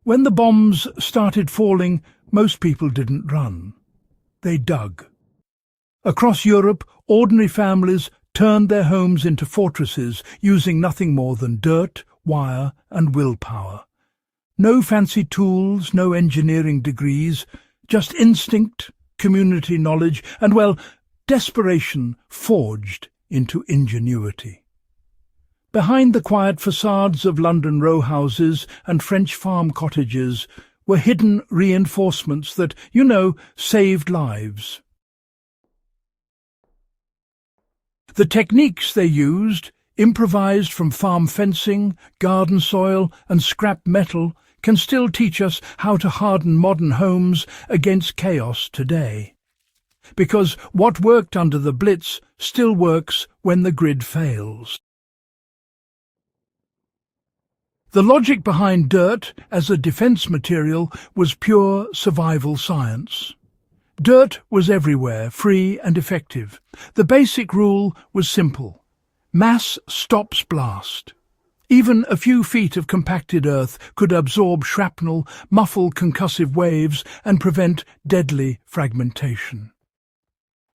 When the bombs started falling, most people didn't run. They dug. Across Europe, ordinary families turned their homes into fortresses using nothing more than dirt, wire and willpower. No fancy tools, no engineering degrees, just instinct, community knowledge and, well, desperation forged into ingenuity. Behind the quiet facades of London row houses and French farm cottages were hidden reinforcements that, saved lives. The techniques they used, improvised from farm fencing, garden soil and scrap metal, can still teach us how to harden modern homes against chaos today. Because what worked under the Blitz still works when the grid fails. The logic behind dirt as a defense material was pure survival science. Dirt was everywhere, free and effective. The basic rule was simple. Mass stops blast. Even a few feet of compacted earth could absorb shrapnel, muffle concussive waves and prevent deadly fragmentation.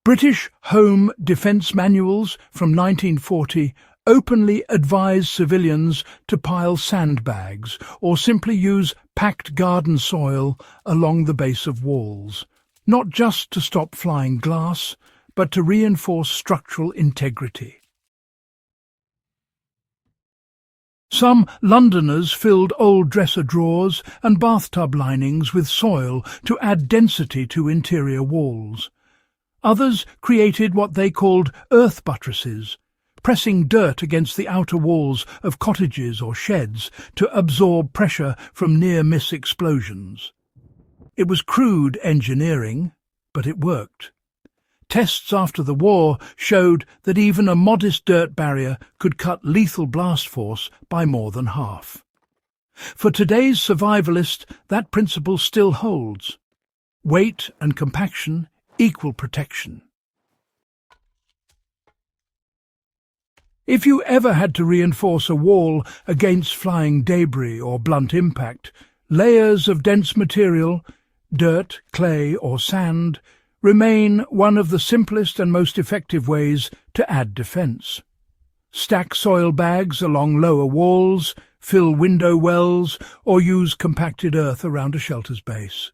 British Home Defence manuals from 1940 openly advised civilians to pile sandbags or simply use packed garden soil along the base of walls, not just to stop flying glass, but to reinforce structural integrity. Some Londoners filled old dresser drawers and bathtub linings with soil to add density to interior walls. Others created what they called earth buttresses, pressing dirt against the outer walls of cottages or sheds to absorb pressure from near-miss explosions. It was crude engineering, but it worked. Tests after the war showed that even a modest dirt barrier could cut lethal blast force by more than half. For today's survivalist, that principle still holds. Weight and compaction equal protection. If you ever had to reinforce a wall against flying debris or blunt impact, layers of dense material, dirt, clay or sand, remain one of the simplest and most effective ways to add defence. Stack soil bags along lower walls, fill window wells, or use compacted earth around a shelter's base.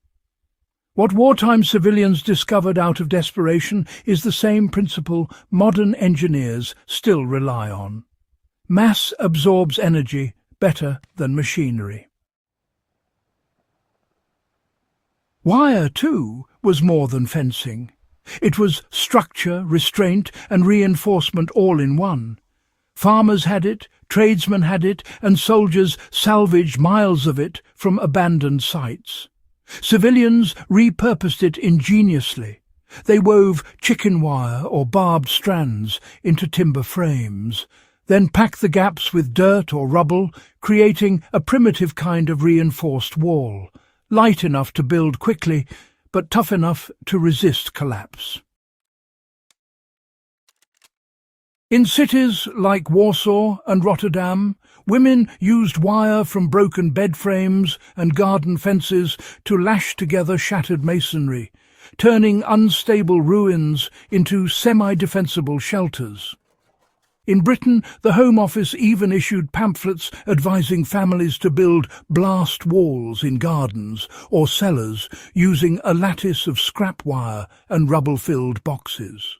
What wartime civilians discovered out of desperation is the same principle modern engineers still rely on. Mass absorbs energy better than machinery. Wire, too, was more than fencing. It was structure, restraint and reinforcement all in one. Farmers had it, tradesmen had it, and soldiers salvaged miles of it from abandoned sites. Civilians repurposed it ingeniously. They wove chicken wire or barbed strands into timber frames, then packed the gaps with dirt or rubble, creating a primitive kind of reinforced wall, light enough to build quickly, but tough enough to resist collapse. In cities like Warsaw and Rotterdam, women used wire from broken bed frames and garden fences to lash together shattered masonry, turning unstable ruins into semi-defensible shelters. In Britain, the Home Office even issued pamphlets advising families to build blast walls in gardens or cellars using a lattice of scrap wire and rubble-filled boxes.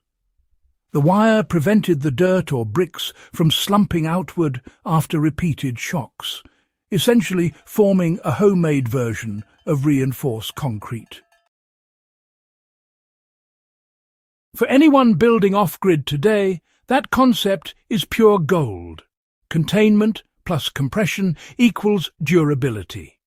The wire prevented the dirt or bricks from slumping outward after repeated shocks, essentially forming a homemade version of reinforced concrete. For anyone building off-grid today, that concept is pure gold. Containment plus compression equals durability.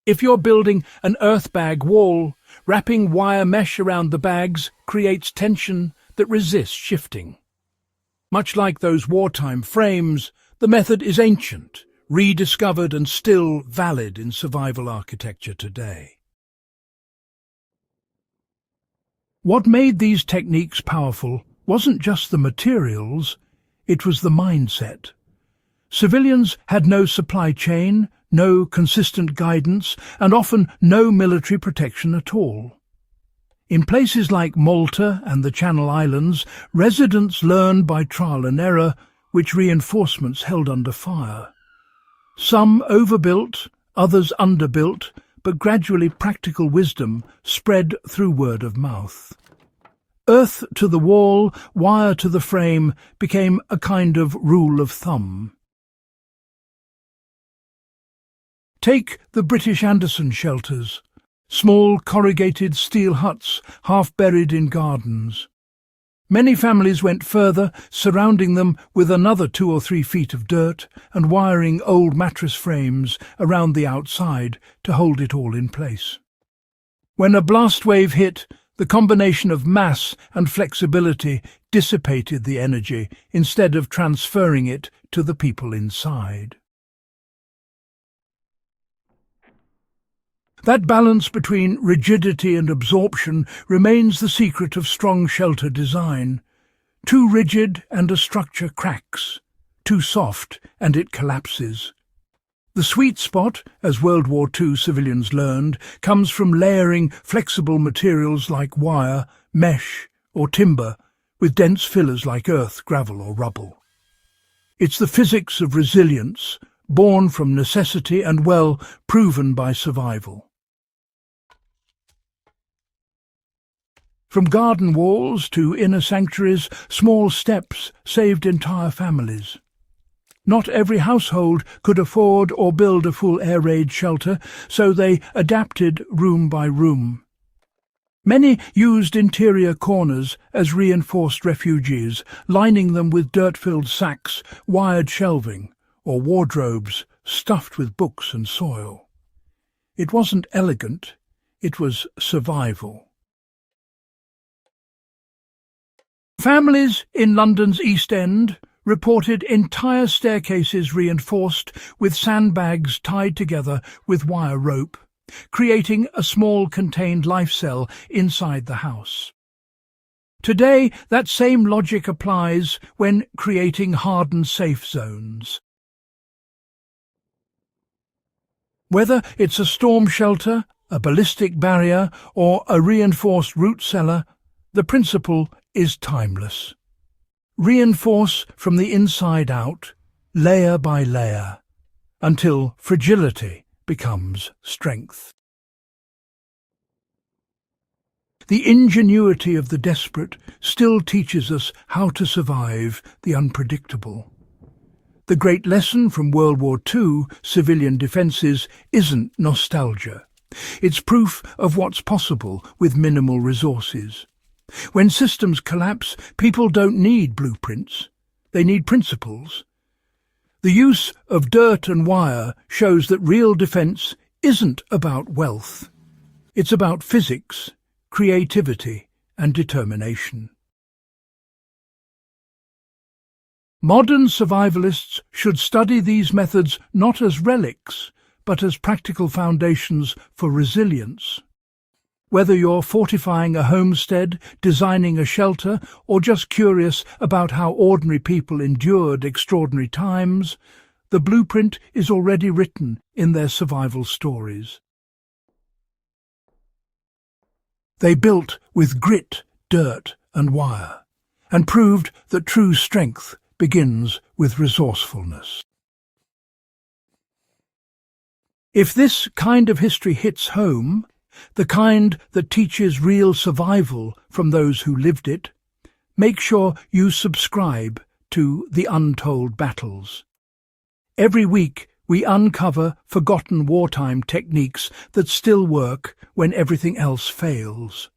If you're building an earth bag wall, wrapping wire mesh around the bags creates tension that resists shifting. Much like those wartime frames, the method is ancient, rediscovered and still valid in survival architecture today. What made these techniques powerful wasn't just the materials, it was the mindset. Civilians had no supply chain, no consistent guidance, and often no military protection at all. In places like Malta and the Channel Islands, residents learned by trial and error which reinforcements held under fire. Some overbuilt, others underbuilt, but gradually practical wisdom spread through word of mouth. Earth to the wall, wire to the frame became a kind of rule of thumb. Take the British Anderson shelters, small corrugated steel huts half buried in gardens. Many families went further, surrounding them with another 2 or 3 feet of dirt and wiring old mattress frames around the outside to hold it all in place. When a blast wave hit, the combination of mass and flexibility dissipated the energy instead of transferring it to the people inside. That balance between rigidity and absorption remains the secret of strong shelter design. Too rigid and a structure cracks. Too soft and it collapses. The sweet spot, as World War II civilians learned, comes from layering flexible materials like wire, mesh or timber with dense fillers like earth, gravel or rubble. It's the physics of resilience, born from necessity and well proven by survival. From garden walls to inner sanctuaries, small steps saved entire families. Not every household could afford or build a full air raid shelter, so they adapted room by room. Many used interior corners as reinforced refuges, lining them with dirt-filled sacks, wired shelving, or wardrobes stuffed with books and soil. It wasn't elegant, it was survival. Families in London's East End reported entire staircases reinforced with sandbags tied together with wire rope, creating a small contained life cell inside the house. Today, that same logic applies when creating hardened safe zones. Whether it's a storm shelter, a ballistic barrier, or a reinforced root cellar, the principle is timeless. Reinforce from the inside out, layer by layer, until fragility becomes strength. The ingenuity of the desperate still teaches us how to survive the unpredictable. The great lesson from World War II civilian defences isn't nostalgia. It's proof of what's possible with minimal resources. When systems collapse, people don't need blueprints. They need principles. The use of dirt and wire shows that real defence isn't about wealth. It's about physics, creativity and determination. Modern survivalists should study these methods not as relics, but as practical foundations for resilience. Whether you're fortifying a homestead, designing a shelter, or just curious about how ordinary people endured extraordinary times, the blueprint is already written in their survival stories. They built with grit, dirt, and wire, and proved that true strength begins with resourcefulness. If this kind of history hits home, the kind that teaches real survival from those who lived it, make sure you subscribe to The Untold Battles. Every week we uncover forgotten wartime techniques that still work when everything else fails.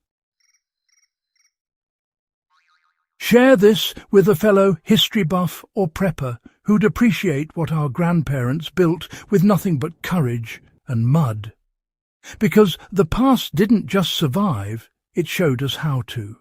Share this with a fellow history buff or prepper who'd appreciate what our grandparents built with nothing but courage and mud. Because the past didn't just survive, it showed us how to.